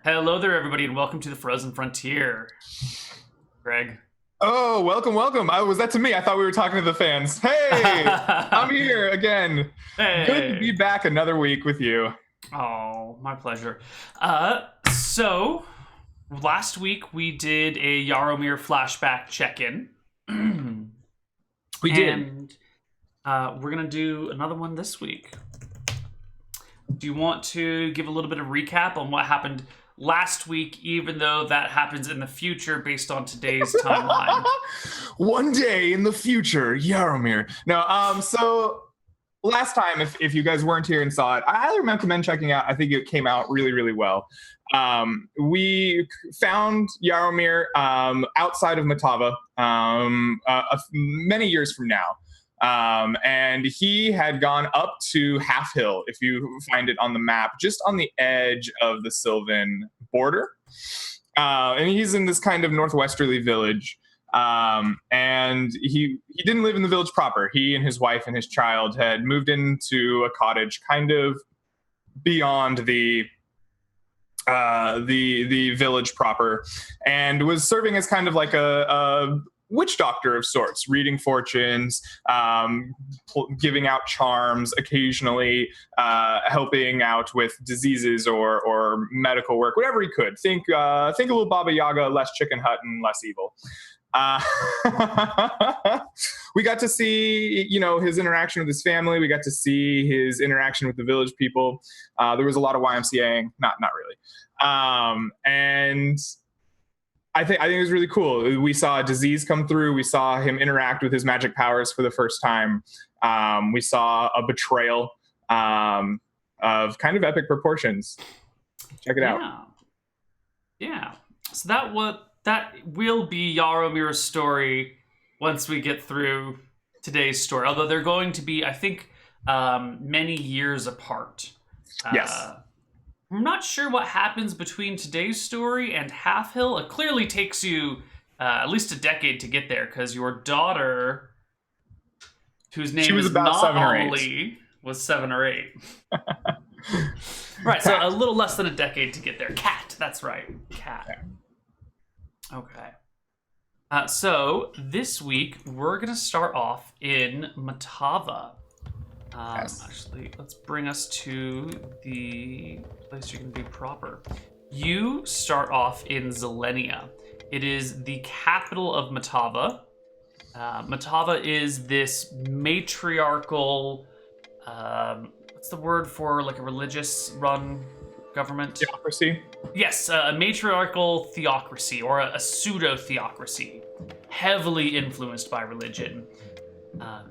Hello there, everybody, and welcome to the Frozen Frontier. Greg. Oh, welcome. Was that to me? I thought we were talking to the fans. Hey, I'm here again. Good to be Hey. back another week with you. Oh, my pleasure. So last week we did a Yaromir flashback check-in. We did. And we're going to do another one this week. Do you want to give a little bit of recap on what happened last week, even though that happens in the future based on today's timeline? One day in the future, Yaromir. No, so last time, if you guys weren't here and saw it, I highly recommend checking out. I think it came out really, really well. We found Yaromir outside of Matava many years from now. And he had gone up to Half Hill, if you find it on the map, just on the edge of the Sylvan border. And he's in this kind of northwesterly village. And he didn't live in the village proper. He and his wife and his child had moved into a cottage kind of beyond the village proper, and was serving as kind of like a witch doctor of sorts, reading fortunes, giving out charms, occasionally helping out with diseases or medical work, whatever he could. Think a little Baba Yaga, less Chicken Hut and less evil. We got to see, his interaction with his family. We got to see his interaction with the village people. There was a lot of YMCAing, not really. And I think it was really cool. We saw a disease come through. We saw him interact with his magic powers for the first time. We saw a betrayal of kind of epic proportions. Check it out. Yeah. So that will be Yaromir's story once we get through today's story. Although they're going to be, I think, many years apart. Yes. I'm not sure what happens between today's story and Half Hill. It clearly takes you at least a decade to get there, because your daughter, whose name is about not 7 or 8. Amelie, was 7 or 8. Right, so a little less than a decade to get there. Cat, that's right. Cat. Yeah. Okay. So this week we're going to start off in Matava. Yes. Actually, let's bring us to the place you can be proper. You start off in Zelenia. It is the capital of Matava. Matava is this matriarchal, what's the word for like a religious-run government? Theocracy? Yes, a matriarchal theocracy, or a pseudo-theocracy, heavily influenced by religion.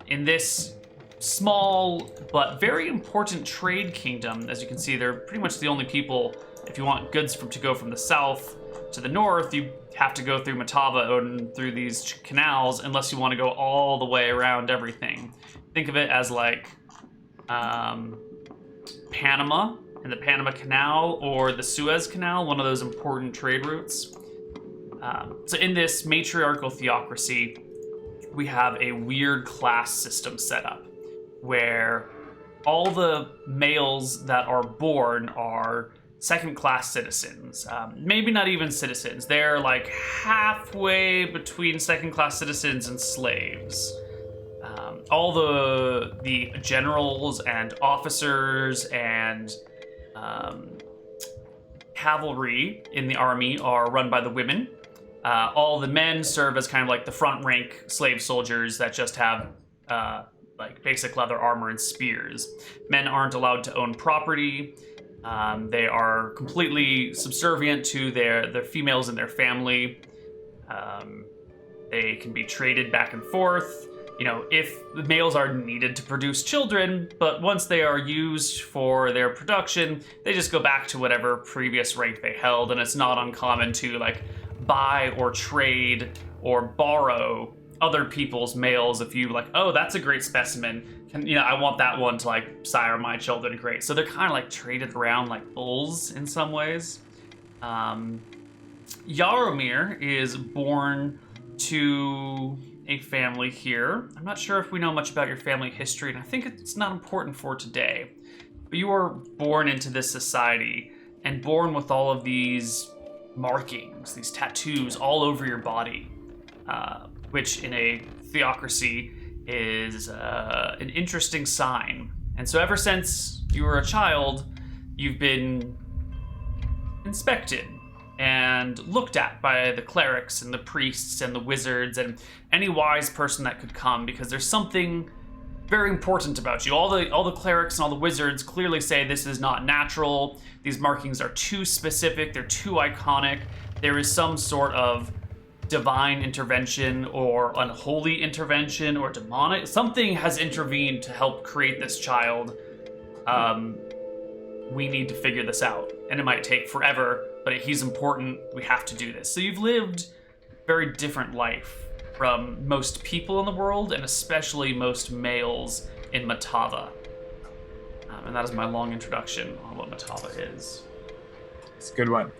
In this small but very important trade kingdom, as you can see, they're pretty much the only people. If you want goods to go from the south to the north, you have to go through Matava and through these canals, unless you want to go all the way around everything. Think of it as like Panama and the Panama Canal, or the Suez Canal, one of those important trade routes. So in this matriarchal theocracy, we have a weird class system set up, where all the males that are born are second-class citizens. Maybe not even citizens. They're like halfway between second-class citizens and slaves. All the generals and officers and cavalry in the army are run by the women. All the men serve as kind of like the front-rank slave soldiers that just have like basic leather armor and spears. Men aren't allowed to own property. They are completely subservient to their females in their family. They can be traded back and forth, if the males are needed to produce children, but once they are used for their production, they just go back to whatever previous rank they held, and it's not uncommon to like buy or trade or borrow other people's males if you like, oh, that's a great specimen. I want that one to like sire my children. Great. So they're kind of like traded around like bulls in some ways. Yaromir is born to a family here. I'm not sure if we know much about your family history, and I think it's not important for today. But you were born into this society, and born with all of these markings, these tattoos all over your body, which in a theocracy is an interesting sign. And so ever since you were a child, you've been inspected and looked at by the clerics and the priests and the wizards and any wise person that could come, because there's something very important about you. All the clerics and all the wizards clearly say this is not natural. These markings are too specific. They're too iconic. There is some sort of divine intervention or unholy intervention or demonic. Something has intervened to help create this child. We need to figure this out. And it might take forever, but he's important. We have to do this. So you've lived a very different life from most people in the world, and especially most males in Matava. And that is my long introduction on what Matava is. It's a good one.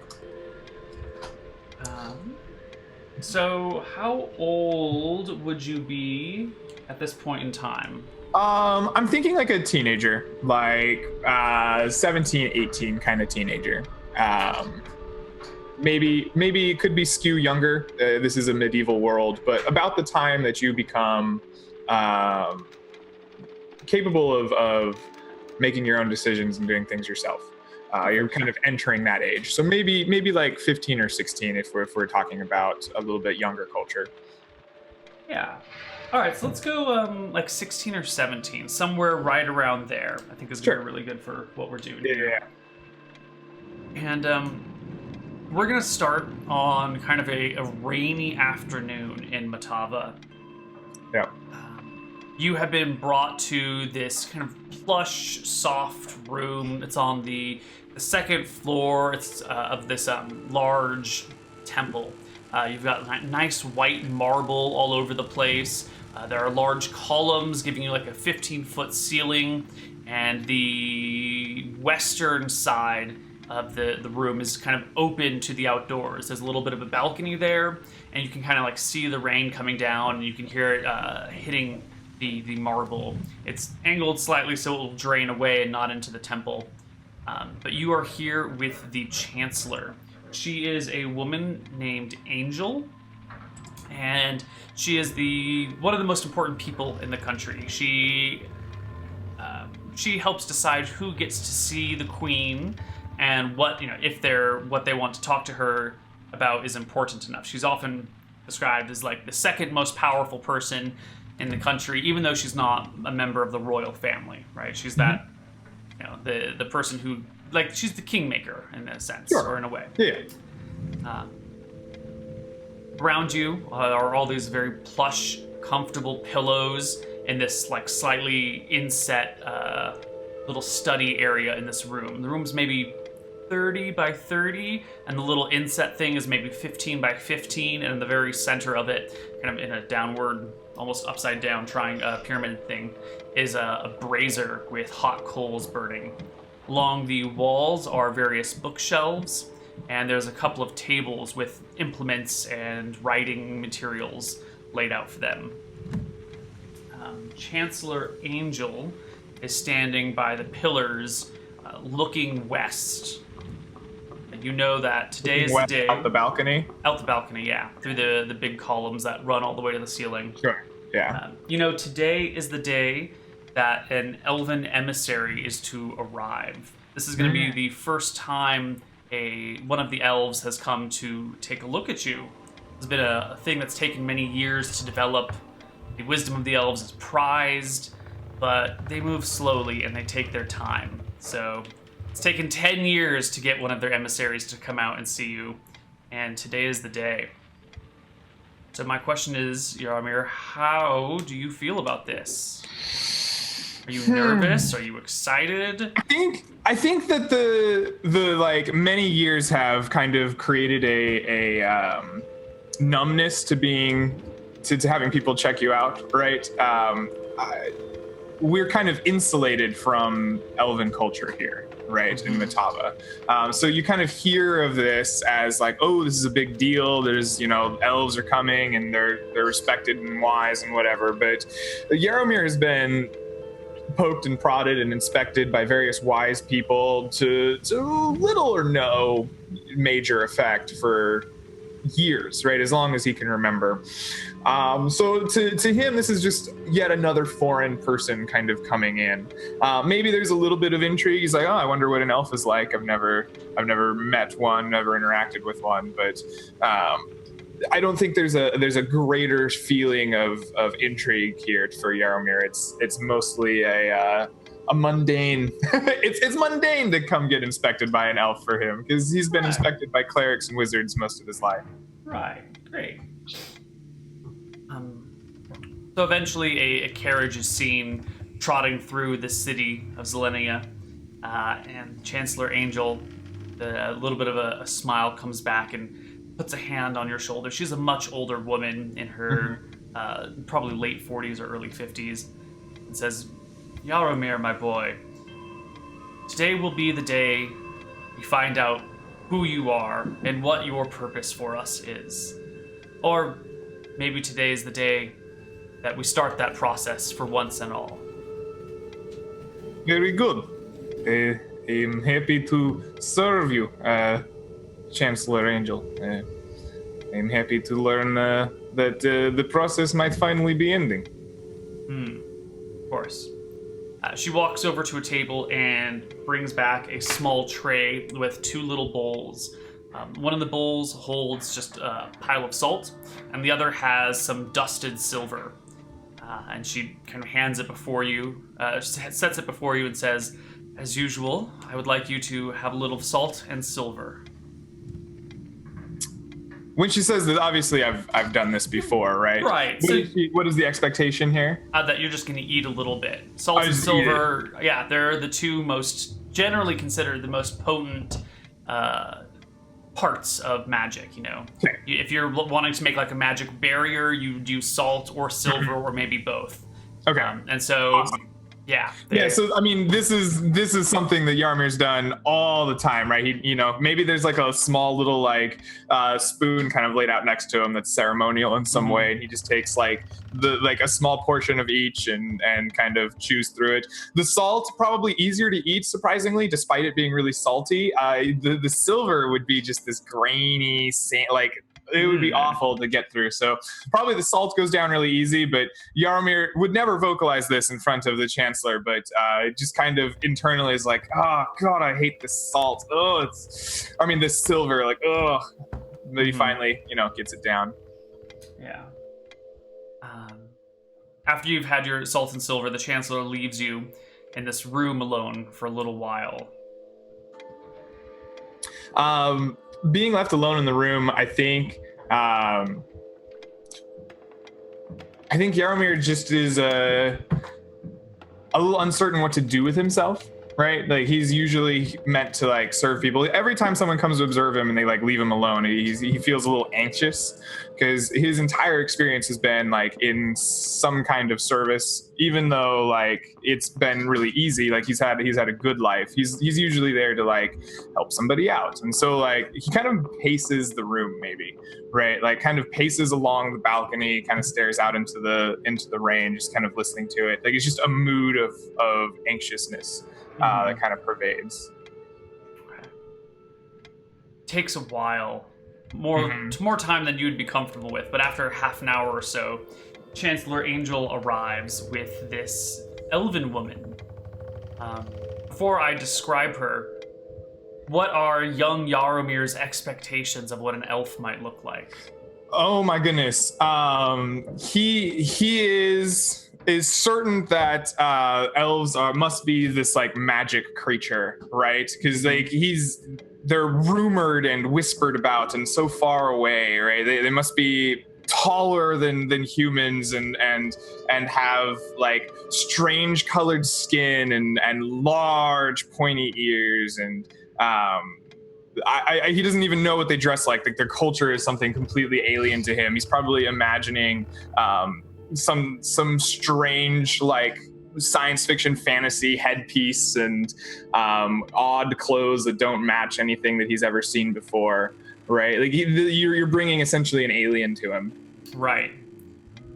So how old would you be at this point in time? I'm thinking like a teenager, like 17, 18 kind of teenager. Maybe it could be skew younger. This is a medieval world, but about the time that you become capable of making your own decisions and doing things yourself. You're kind of entering that age. So maybe like 15 or 16 if we're talking about a little bit younger culture. Yeah. All right, so let's go like 16 or 17, somewhere right around there. I think is Sure. really good for what we're doing Yeah. here. And we're going to start on kind of a rainy afternoon in Matava. Yeah. You have been brought to this kind of plush, soft room. It's on the second floor. It's of this large temple. You've got nice white marble all over the place. There are large columns giving you like a 15-foot ceiling, and the western side of the room is kind of open to the outdoors. There's a little bit of a balcony there, and you can kind of like see the rain coming down, and you can hear it hitting the marble. It's angled slightly so it will drain away and not into the temple. But you are here with the Chancellor. She is a woman named Angel, and she is one of the most important people in the country. She helps decide who gets to see the Queen and what they want to talk to her about is important enough. She's often described as like the second most powerful person in the country, even though she's not a member of the royal family, right? She's that, the person who, like, she's the kingmaker in a sense, Sure. or in a way. Yeah. Around you are all these very plush, comfortable pillows in this like slightly inset little study area in this room. The room's maybe 30 by 30, and the little inset thing is maybe 15 by 15, and in the very center of it, kind of in a downward, almost upside down pyramid thing, is a brazier with hot coals burning. Along the walls are various bookshelves, and there's a couple of tables with implements and writing materials laid out for them. Chancellor Angel is standing by the pillars, looking west. And you know that today is the day. Out the balcony? Out the balcony, yeah. Through the big columns that run all the way to the ceiling. Sure. Yeah. Today is the day that an elven emissary is to arrive. This is going to be the first time one of the elves has come to take a look at you. It's been a thing that's taken many years to develop. The wisdom of the elves is prized, but they move slowly and they take their time. So it's taken 10 years to get one of their emissaries to come out and see you, and today is the day. So my question is, Yaramir, how do you feel about this? Are you nervous? Are you excited? I think that the like many years have kind of created a numbness to having people check you out, right? We're kind of insulated from elven culture here, right, in Matava. So you kind of hear of this as like, oh, this is a big deal. There's, elves are coming and they're respected and wise and whatever. But Yaromir has been poked and prodded and inspected by various wise people to little or no major effect for years, right? As long as he can remember. So to him, this is just yet another foreign person kind of coming in. Maybe there's a little bit of intrigue. He's like, oh, I wonder what an elf is like. I've never met one, never interacted with one, but I don't think there's a greater feeling of intrigue here for Yaromir. It's mostly a mundane. it's mundane to come get inspected by an elf for him, because he's been inspected by clerics and wizards most of his life. Right. Great. So eventually, a carriage is seen trotting through the city of Zelenia, and Chancellor Angel, a little bit of a smile comes back and puts a hand on your shoulder. She's a much older woman in her probably late 40s or early 50s, and says, Yaromir, my boy, today will be the day we find out who you are and what your purpose for us is. Or maybe today is the day that we start that process for once and all. Very good. I'm happy to serve you, Chancellor Angel. I'm happy to learn that the process might finally be ending. Of course. She walks over to a table and brings back a small tray with two little bowls. One of the bowls holds just a pile of salt, and the other has some dusted silver. And she kind of hands it before you, sets it before you and says, as usual, I would like you to have a little salt and silver. When she says that, obviously I've done this before, right? Right. What is the expectation here? That you're just going to eat a little bit. Salt and silver, yeah, they're the two most, generally considered the most potent parts of magic, you know. Okay. If you're wanting to make like a magic barrier, you do salt or silver or maybe both. Okay. And so, awesome. Yeah. So I mean, this is something that Yarmir's done all the time, right? He, maybe there's like a small little like spoon kind of laid out next to him that's ceremonial in some way, and he just takes like a small portion of each and kind of chews through it. The salt probably easier to eat, surprisingly, despite it being really salty. The silver would be just this grainy, like. It would be awful to get through. So probably the salt goes down really easy, but Yaromir would never vocalize this in front of the Chancellor, but just kind of internally is like, oh, God, I hate this salt. Oh, this silver, like, oh. But he finally, gets it down. Yeah. After you've had your salt and silver, the Chancellor leaves you in this room alone for a little while. Being left alone in the room, I think Yaromir just is a little uncertain what to do with himself, right? Like, he's usually meant to like serve people. Every time someone comes to observe him and they like leave him alone, he feels a little anxious, because his entire experience has been like in some kind of service, even though like it's been really easy. Like he's had a good life. He's usually there to like help somebody out, and so like he kind of paces the room, maybe, right? Like kind of paces along the balcony, kind of stares out into the rain, just kind of listening to it. Like it's just a mood of anxiousness that kind of pervades. Takes a while. More time than you'd be comfortable with, but after half an hour or so, Chancellor Angel arrives with this elven woman. Before I describe her, what are young Yaromir's expectations of what an elf might look like? Oh my goodness. He is certain that elves must be this like magic creature, right? Because like they're rumored and whispered about and so far away, right? They must be taller than humans and have like strange colored skin and large pointy ears, and he doesn't even know what they dress like. Like their culture is something completely alien to him. He's probably imagining some strange like science fiction fantasy headpiece and odd clothes that don't match anything that he's ever seen before, right? Like you're bringing essentially an alien to him. Right.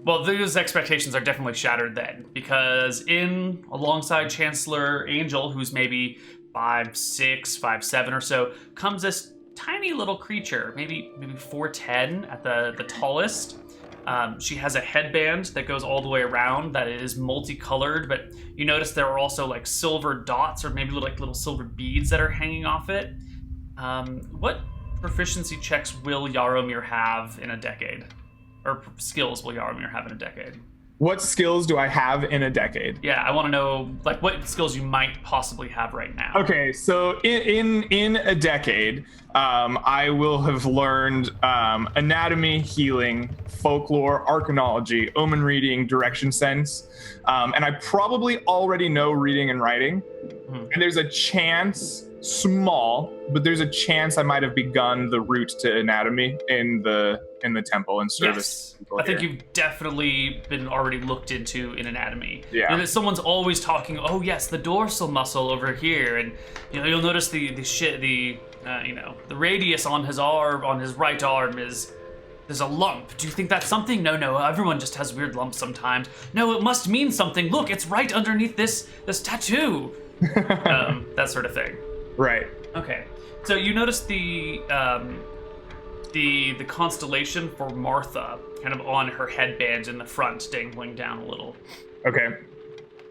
Well, those expectations are definitely shattered then, because alongside Chancellor Angel, who's maybe 5'6", 5'7" or so, comes this tiny little creature, maybe 4'10" at the tallest. She has a headband that goes all the way around that is multicolored, but you notice there are also like silver dots or maybe little silver beads that are hanging off it. What proficiency checks will Yaromir have in a decade? Or skills will Yaromir have in a decade? What skills do I have in a decade? Yeah, I want to know like what skills you might possibly have right now. Okay, so in a decade, I will have learned anatomy, healing, folklore, arcanology, omen reading, direction sense, and I probably already know reading and writing. And there's a chance, small, but there's a chance I might have begun the route to anatomy in the temple and service. Yes. I think you've definitely been already looked into in anatomy. Yeah. And someone's always talking, oh yes, the dorsal muscle over here, and you'll notice the radius on his arm, on his right arm there's a lump. Do you think that's something? No, everyone just has weird lumps sometimes. No, it must mean something. Look, it's right underneath this tattoo. That sort of thing. Right. Okay. So you notice the constellation for Martha kind of on her headband in the front, dangling down a little. Okay.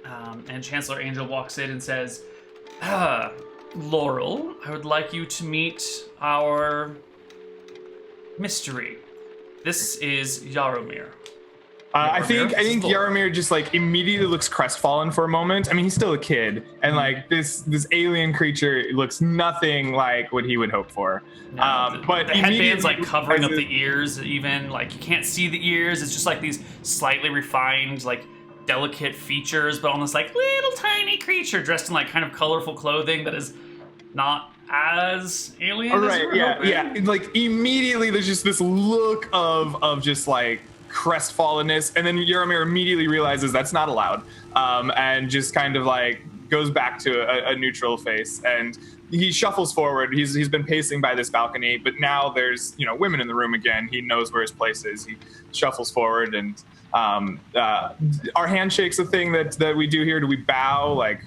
And Chancellor Angel walks in and says, Laurel, I would like you to meet our mystery. This is Yaromir. I think Yaromir just like immediately looks crestfallen for a moment. I mean, he's still a kid, and like this alien creature looks nothing like what he would hope for. No, but the headband's like covering up the ears, even like you can't see the ears. It's just like these slightly refined, like delicate features, but on this like little tiny creature dressed in like kind of colorful clothing that is not as alien. Right? Yeah. Like immediately, there's just this look of just like crestfallenness, and then Yaromir immediately realizes that's not allowed, and just kind of like goes back to a neutral face, and he shuffles forward. He's been pacing by this balcony, but now there's women in the room again. He knows where his place is. He shuffles forward, and our handshake's a thing that we do here. Do we bow like?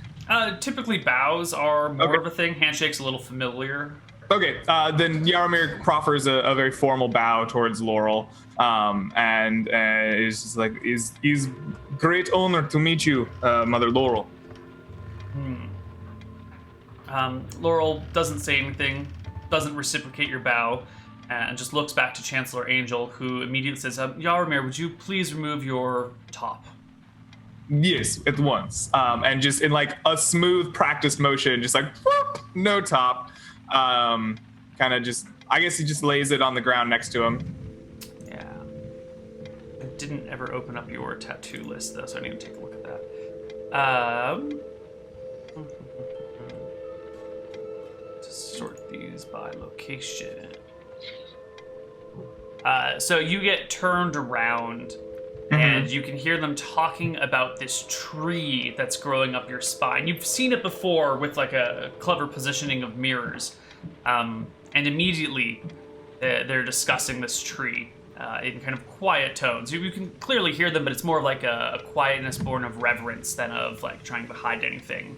Typically bows are more of a thing. Handshake's a little familiar. Okay, then Yaromir proffers a very formal bow towards Laurel, and is just like, is great honor to meet you, Mother Laurel. Laurel doesn't say anything, doesn't reciprocate your bow, and just looks back to Chancellor Angel, who immediately says, Yaromir, would you please remove your top? Yes, at once. And just in like a smooth practiced motion, just like, whoop, no top. Kind of just, I guess he just lays it on the ground next to him. Yeah. I didn't ever open up your tattoo list though, so I need to take a look at that. Just sort these by location. So you get turned around and you can hear them talking about this tree that's growing up your spine. You've seen it before with like a clever positioning of mirrors. And immediately they're discussing this tree in kind of quiet tones. You can clearly hear them, but it's more of like a quietness born of reverence than of like trying to hide anything.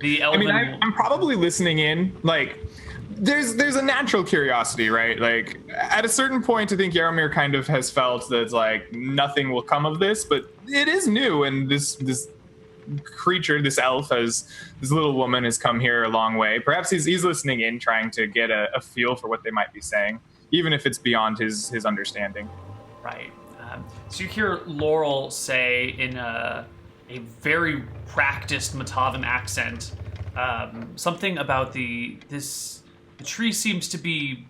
The elven... I mean, I'm probably listening in, like... There's a natural curiosity, right? Like at a certain point, I think Yaromir kind of has felt that like nothing will come of this, but it is new, and this creature, this elf, this little woman has come here a long way. Perhaps he's listening in, trying to get a feel for what they might be saying, even if it's beyond his understanding. Right. So you hear Laurel say in a very practiced Matavan accent something about the tree seems to be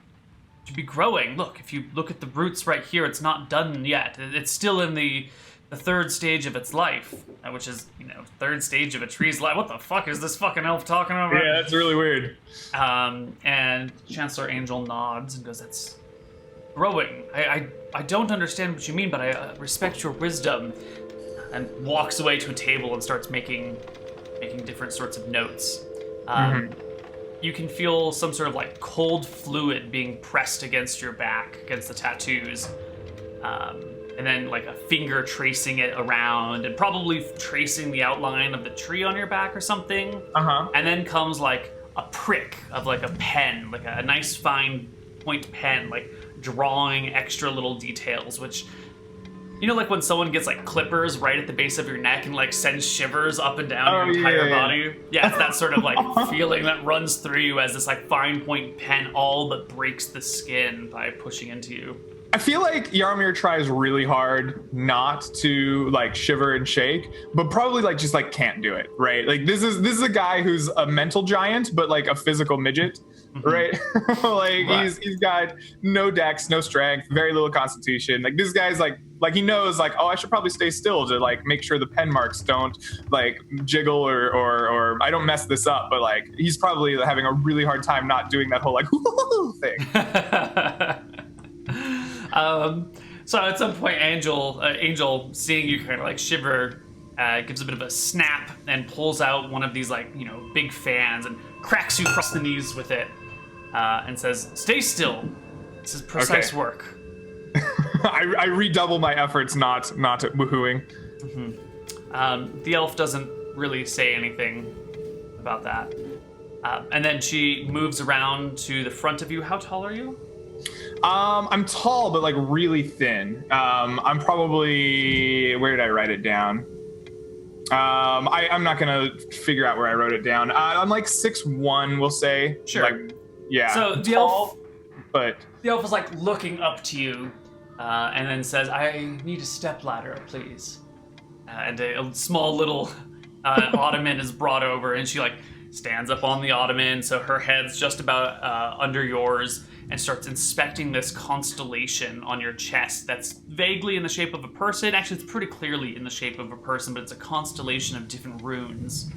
growing. Look, if you look at the roots right here, it's not done yet. It's still in the third stage of its life, which is, third stage of a tree's life. What the fuck is this fucking elf talking about? Yeah, that's really weird. And Chancellor Angel nods and goes, "It's growing. I don't understand what you mean, but I respect your wisdom." And walks away to a table and starts making different sorts of notes. You can feel some sort of like cold fluid being pressed against your back, against the tattoos. and then like a finger tracing it around, and probably tracing the outline of the tree on your back or something. And then comes like a prick of like a pen, like a nice fine point pen, like drawing extra little details, which, you know, like when someone gets like clippers right at the base of your neck and like sends shivers up and down your entire body. Yeah, it's that sort of like feeling that runs through you as this like fine point pen all but breaks the skin by pushing into you. I feel like Yarmir tries really hard not to like shiver and shake, but probably like just like can't do it, right? Like this is a guy who's a mental giant, but like a physical midget, right? Like he's got no dex, no strength, very little constitution. Like this guy's like he knows like, oh, I should probably stay still to like make sure the pen marks don't like jiggle or I don't mess this up. But like he's probably having a really hard time not doing that whole like thing. So at some point, Angel, seeing you kind of like shiver, gives a bit of a snap and pulls out one of these like, you know, big fans and cracks you across the knees with it, and says, "Stay still. This is precise work." I redouble my efforts not woohooing. The elf doesn't really say anything about that, and then she moves around to the front of you. How tall are you? I'm tall, but like really thin. I'm probably, where did I write it down? I'm not gonna figure out where I wrote it down. I'm like 6'1", we'll say. Sure. Like, yeah. So the tall, but the elf is like looking up to you, and then says, "I need a stepladder, please." And a small little ottoman is brought over, and she like stands up on the ottoman, so her head's just about under yours, and starts inspecting this constellation on your chest that's vaguely in the shape of a person. Actually, it's pretty clearly in the shape of a person, but it's a constellation of different runes.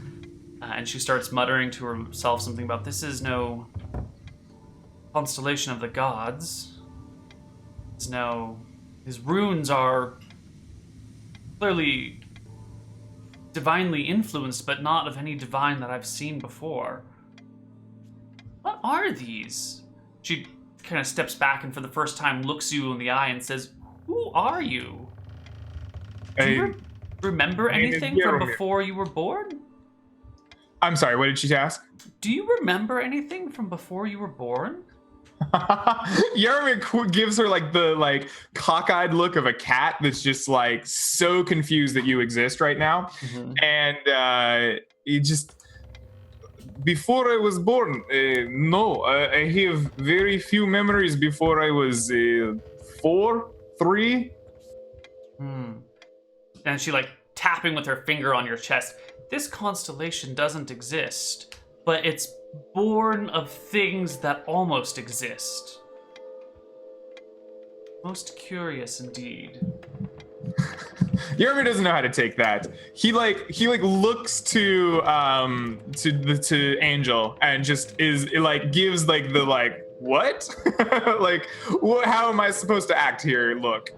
And she starts muttering to herself something about, "This is no constellation of the gods. These runes are clearly divinely influenced, but not of any divine that I've seen before. What are these?" She kind of steps back and for the first time looks you in the eye and says, "Who are you? Do you remember anything from before you were born?" I'm sorry, what did she ask? Do you remember anything from before you were born? Yarmir gives her like the like cockeyed look of a cat that's just like so confused that you exist right now. And he just, before I was born, no, I have very few memories before I was 3. And she like tapping with her finger on your chest. "This constellation doesn't exist, but it's born of things that almost exist. Most curious indeed." Yarmir doesn't know how to take that. He looks to Angel and just is like gives like the like what like how am I supposed to act here look.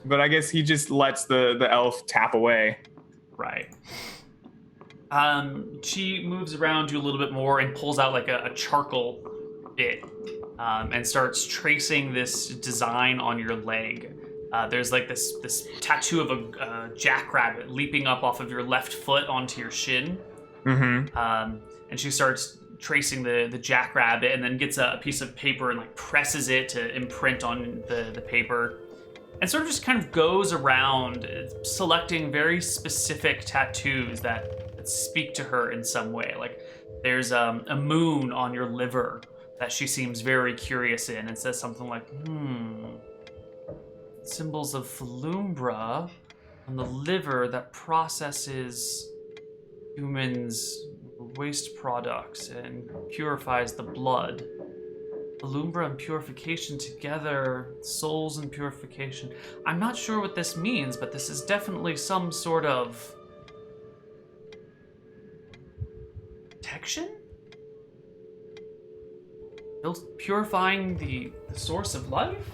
But I guess he just lets the elf tap away. Right. She moves around you a little bit more and pulls out like a charcoal bit, and starts tracing this design on your leg. There's like this tattoo of a jackrabbit leaping up off of your left foot onto your shin. And she starts tracing the jackrabbit and then gets a piece of paper and like presses it to imprint on the paper. And sort of just kind of goes around selecting very specific tattoos that speak to her in some way. Like there's a moon on your liver that she seems very curious in and says something like, symbols of Falumbra on the liver that processes humans' waste products and purifies the blood. Falumbra and purification together, souls and purification. I'm not sure what this means, but this is definitely some sort of protection? Purifying the source of life?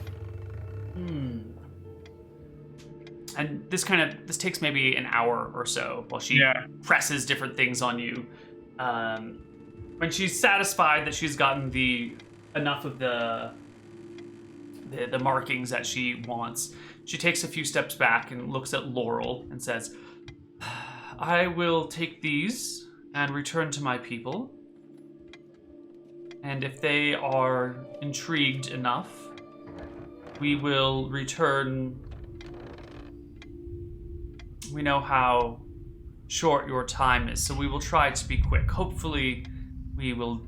And this takes maybe an hour or so while she presses different things on you. When she's satisfied that she's gotten enough of the the markings that she wants. She takes a few steps back and looks at Laurel and says, I will take these and return to my people. And if they are intrigued enough, we will return. We know how short your time is, so we will try to be quick. Hopefully, we will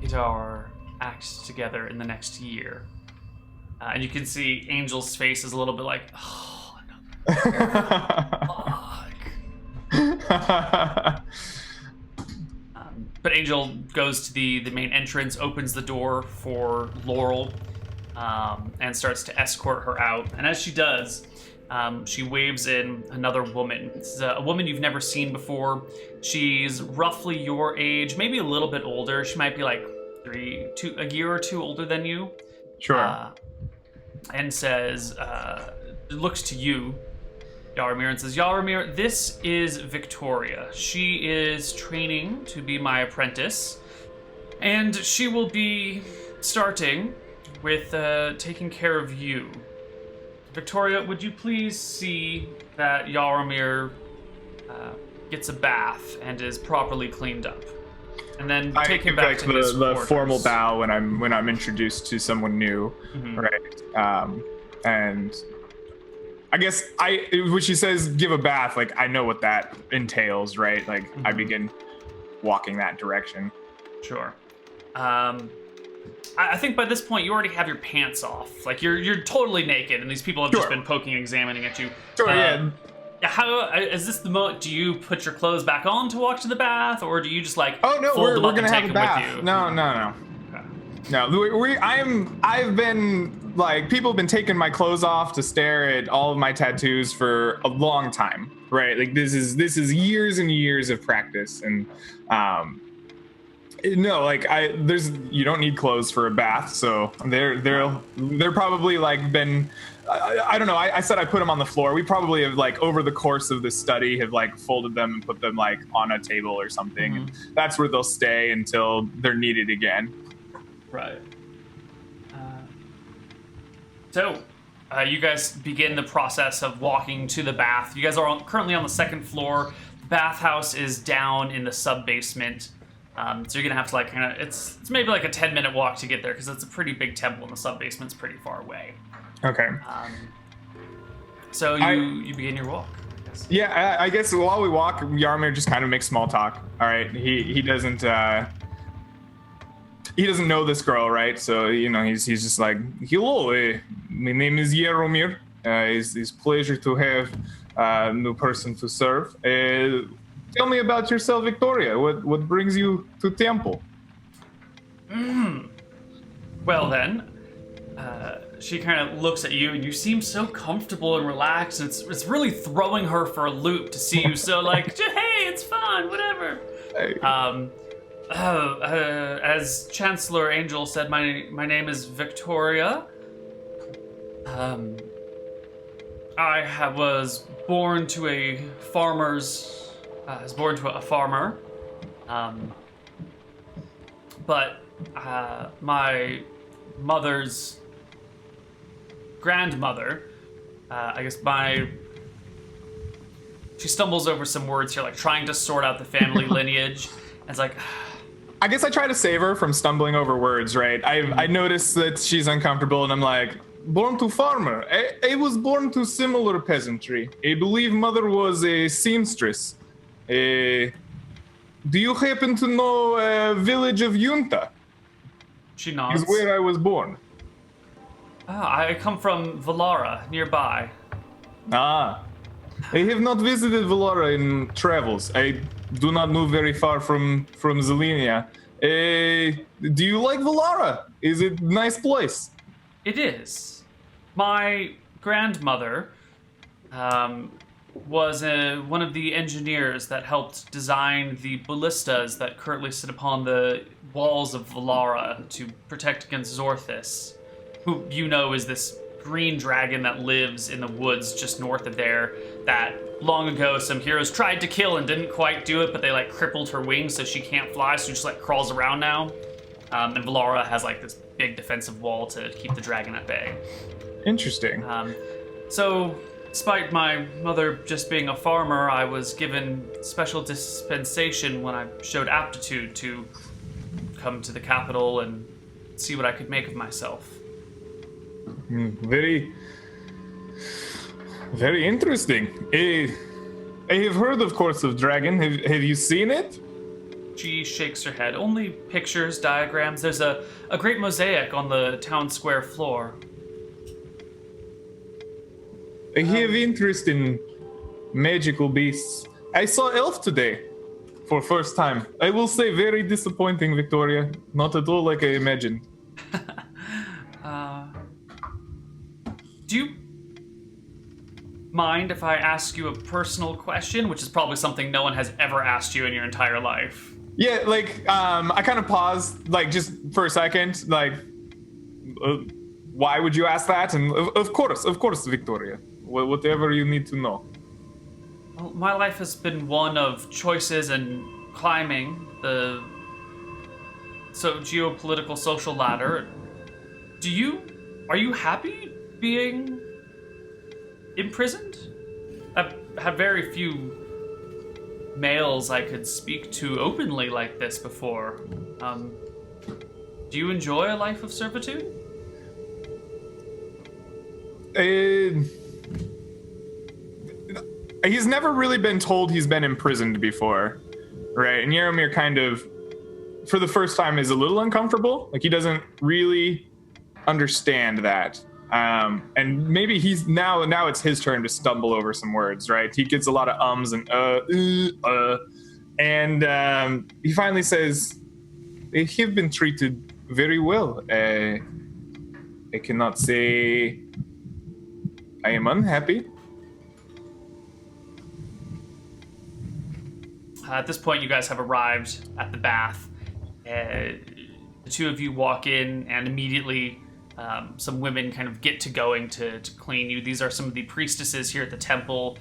get our acts together in the next year. And you can see Angel's face is a little bit like, oh, no. Fuck. But Angel goes to the main entrance, opens the door for Laurel, and starts to escort her out. And as she does, she waves in another woman. This is a woman you've never seen before. She's roughly your age, maybe a little bit older. She might be like a year or two older than you. Sure. And says, looks to you, Yaramir, and says, Yaramir, this is Victoria. She is training to be my apprentice, and she will be starting with taking care of you. Victoria, would you please see that Yaramir gets a bath and is properly cleaned up? And then take him back to his the quarters. formal bow when I'm introduced to someone new, right? And I guess when she says give a bath, like I know what that entails, right? Like I begin walking that direction. Sure. I think by this point you already have your pants off. Like you're totally naked, and these people have just been poking and examining at you. Sure, yeah. How is this the moment? Do you put your clothes back on to walk to the bath, or do you just like? Oh no, fold them we're up gonna and have take a them bath. with you? No. No, I've been like people have been taking my clothes off to stare at all of my tattoos for a long time, right? Like this is years and years of practice, and no, like you don't need clothes for a bath, so they're probably like been. I don't know. I said I put them on the floor. We probably have like over the course of this study have like folded them and put them like on a table or something. And that's where they'll stay until they're needed again. Right. So, you guys begin the process of walking to the bath. You guys are currently on the second floor. The bathhouse is down in the sub-basement. So you're gonna have to like kind of it's maybe like a 10-minute walk to get there because it's a pretty big temple and the sub-basement's pretty far away. Okay. So you begin your walk. Yeah, I guess while we walk, Yaramir just kind of makes small talk. All right, he doesn't know this girl, right? So he's just like, hello, my name is Yaromir. It's pleasure to have a new person to serve. Tell me about yourself, Victoria. What brings you to temple? Well then. She kind of looks at you, and you seem so comfortable and relaxed, and it's really throwing her for a loop to see you so like, hey, it's fun, whatever. Hey. As Chancellor Angel said, my name is Victoria. I was born to a farmer. But my mother's grandmother, I guess she stumbles over some words here, like trying to sort out the family lineage. And it's like, I guess I try to save her from stumbling over words, right? I notice that she's uncomfortable, and I'm like, born to farmer. I was born to similar peasantry. I believe mother was a seamstress. Do you happen to know a village of Yunta? She nods. Is where I was born. I come from Valara, nearby. I have not visited Valara in travels. I do not move very far from Zelenia. Do you like Valara? Is it a nice place? It is. My grandmother was one of the engineers that helped design the ballistas that currently sit upon the walls of Valara to protect against Zorthis, who is this green dragon that lives in the woods just north of there, that long ago some heroes tried to kill and didn't quite do it, but they like crippled her wings so she can't fly, so she just like crawls around now. And Valara has like this big defensive wall to keep the dragon at bay. Interesting. So, despite my mother just being a farmer, I was given special dispensation when I showed aptitude to come to the capital and see what I could make of myself. Very, very interesting. I have heard, of course, of Dragon. Have you seen it? She shakes her head. Only pictures, diagrams. There's a great mosaic on the town square floor. I have interest in magical beasts. I saw elf today for first time. I will say very disappointing, Victoria. Not at all like I imagined. Do you mind if I ask you a personal question, which is probably something no one has ever asked you in your entire life? Yeah, like, I kind of paused, like, just for a second, like, why would you ask that? And of course, Victoria. Whatever you need to know. Well, my life has been one of choices and climbing the geopolitical social ladder. Are you happy being imprisoned? I've had very few males I could speak to openly like this before. Do you enjoy a life of servitude? He's never really been told he's been imprisoned before, right? And Yaromir kind of, for the first time, is a little uncomfortable. Like, he doesn't really understand that. And maybe he's now it's his turn to stumble over some words, right? He gets a lot of ums and and he finally says, "I have been treated very well. I cannot say I am unhappy." At this point, you guys have arrived at the bath. The two of you walk in, and immediately some women kind of get to going to clean you. These are some of the priestesses here at the temple.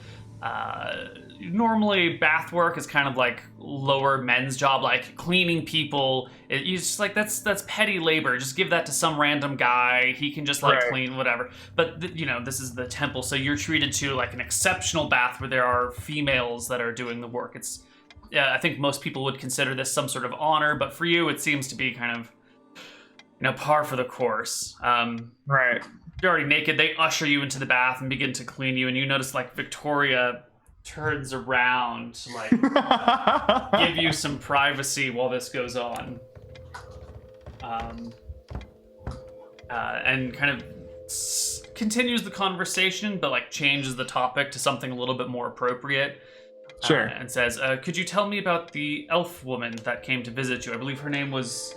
Normally, bath work is kind of like lower men's job, like cleaning people. You just like that's petty labor. Just give that to some random guy. He can just like clean whatever. But this is the temple, so you're treated to like an exceptional bath where there are females that are doing the work. It's I think most people would consider this some sort of honor, but for you, it seems to be kind of par for the course. Right. You're already naked. They usher you into the bath and begin to clean you, and you notice like Victoria turns around to like give you some privacy while this goes on, and kind of continues the conversation, but like changes the topic to something a little bit more appropriate. Sure. And says, could you tell me about the elf woman that came to visit you? I believe her name was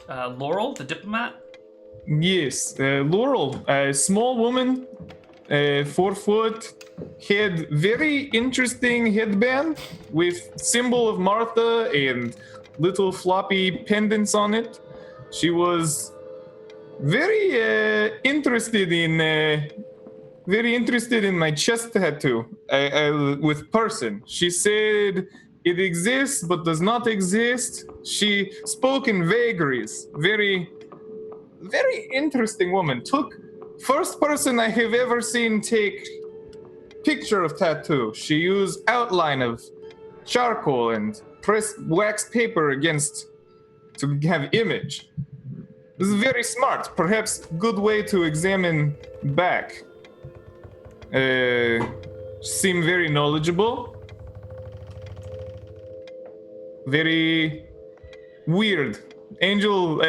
Laurel, the diplomat? Yes, Laurel, a small woman, 4 foot, had very interesting headband with symbol of Martha and little floppy pendants on it. She was very interested in my chest tattoo with person. She said it exists but does not exist. She spoke in vagaries. Very, very interesting woman. First person I have ever seen take picture of tattoo. She used outline of charcoal and pressed wax paper against to have image. This is very smart. Perhaps good way to examine back. Seem very knowledgeable. Very weird. Angel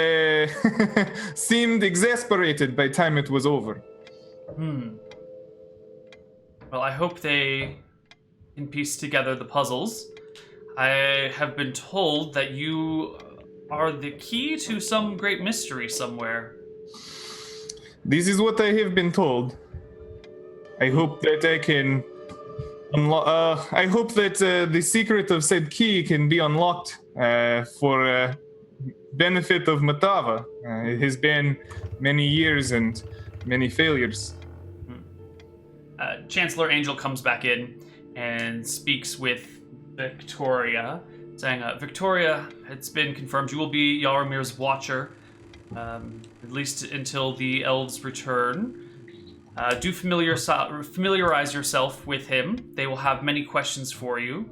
seemed exasperated by time it was over. Well, I hope they can piece together the puzzles. I have been told that you are the key to some great mystery somewhere. This is what I have been told. I hope that I can I hope that the secret of said key can be unlocked for benefit of Matava. It has been many years and many failures. Chancellor Angel comes back in and speaks with Victoria. saying, Victoria, it's been confirmed you will be Yaramir's watcher, at least until the elves return. Do familiarize yourself with him. They will have many questions for you.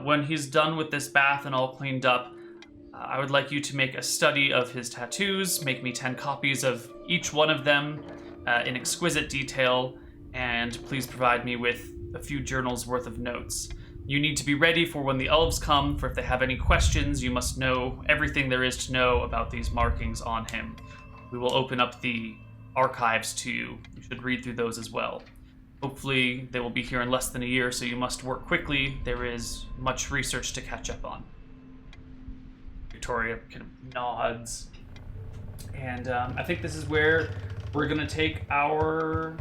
When he's done with this bath and all cleaned up, I would like you to make a study of his tattoos, make me 10 copies of each one of them in exquisite detail, and please provide me with a few journals worth of notes. You need to be ready for when the elves come, for if they have any questions, you must know everything there is to know about these markings on him. We will open up the archives to you. You should read through those as well. Hopefully they will be here in less than a year, so you must work quickly. There is much research to catch up on. Victoria kind of nods. And I think this is where we're going to take our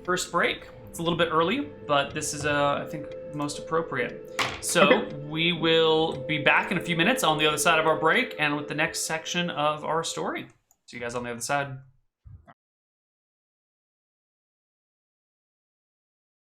first break. It's a little bit early, but this is, I think, most appropriate. So we will be back in a few minutes on the other side of our break and with the next section of our story. See you guys on the other side.